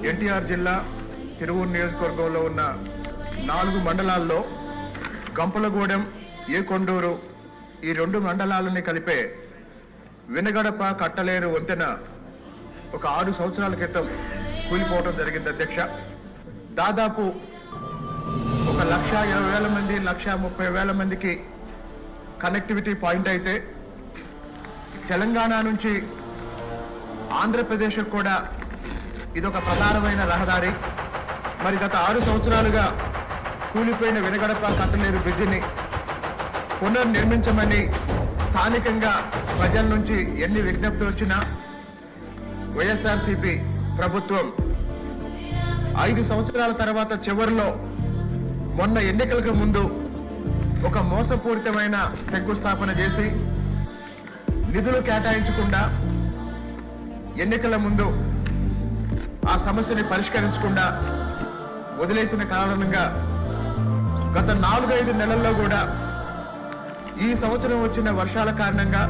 ఎన్టీఆర్ జిల్లా తిరువూరు నియోజకవర్గంలో ఉన్న 4 మండలాల్లో గంపలగూడెం, ఏకొండూరు ఈ 2 మండలాలని కలిపే వినగడప కట్టలేరు వంతెన ఒక 6 సంవత్సరాల క్రితం కూలిపోవడం జరిగింది అధ్యక్ష. దాదాపు 1,20,000 మంది 1,30,000 మందికి కనెక్టివిటీ పాయింట్ అయితే తెలంగాణ నుంచి ఆంధ్రప్రదేశ్ కూడా ఇదొక ప్రధానమైన రహదారి. మరి గత 6 సంవత్సరాలుగా కూలిపోయిన వినగడప కట్టలేరు బ్రిడ్జిని పునర్నిర్మించమని స్థానికంగా ప్రజల నుంచి ఎన్ని విజ్ఞప్తులు వచ్చినా వైఎస్ఆర్సీపీ ప్రభుత్వం 5 సంవత్సరాల తర్వాత చివరిలో మొన్న ఎన్నికలకు ముందు ఒక మోసపూరితమైన శంకుస్థాపన చేసి నిధులు కేటాయించకుండా ఎన్నికల ముందు ఆ సమస్యని పరిష్కరించకుండా వదిలేసిన కారణంగా గత 4-5 నెలల్లో కూడా ఈ సంవత్సరం వచ్చిన వర్షాల కారణంగా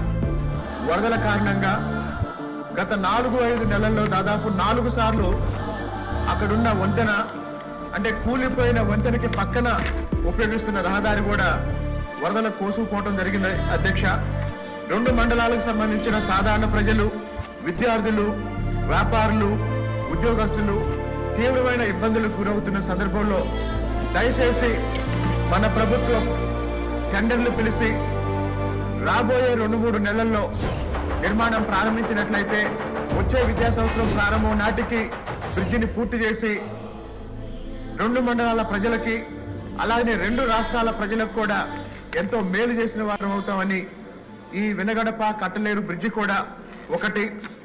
వరదల కారణంగా గత 4-5 నెలల్లో దాదాపు 4 సార్లు అక్కడున్న వంతెన అంటే కూలిపోయిన వంతెనకి పక్కన ఉపయోగిస్తున్న రహదారి కూడా వరదల కోసుకుపోవడం జరిగింది అధ్యక్ష. 2 మండలాలకు సంబంధించిన సాధారణ ప్రజలు, విద్యార్థులు, వ్యాపారులు, ఉద్యోగస్తులు తీవ్రమైన ఇబ్బందులకు గురవుతున్న సందర్భంలో దయచేసి మన ప్రభుత్వం టెండర్లు పిలిచి రాబోయే 2-3 నెలల్లో నిర్మాణం ప్రారంభించినట్లయితే వచ్చే విద్యా సంవత్సరం ప్రారంభం నాటికి బ్రిడ్జిని పూర్తి చేసి 2 మండలాల ప్రజలకి అలాగే 2 రాష్ట్రాల ప్రజలకు కూడా ఎంతో మేలు చేసిన వారం అవుతామని ఈ వినగడప కట్టలేరు బ్రిడ్జి కూడా ఒకటి.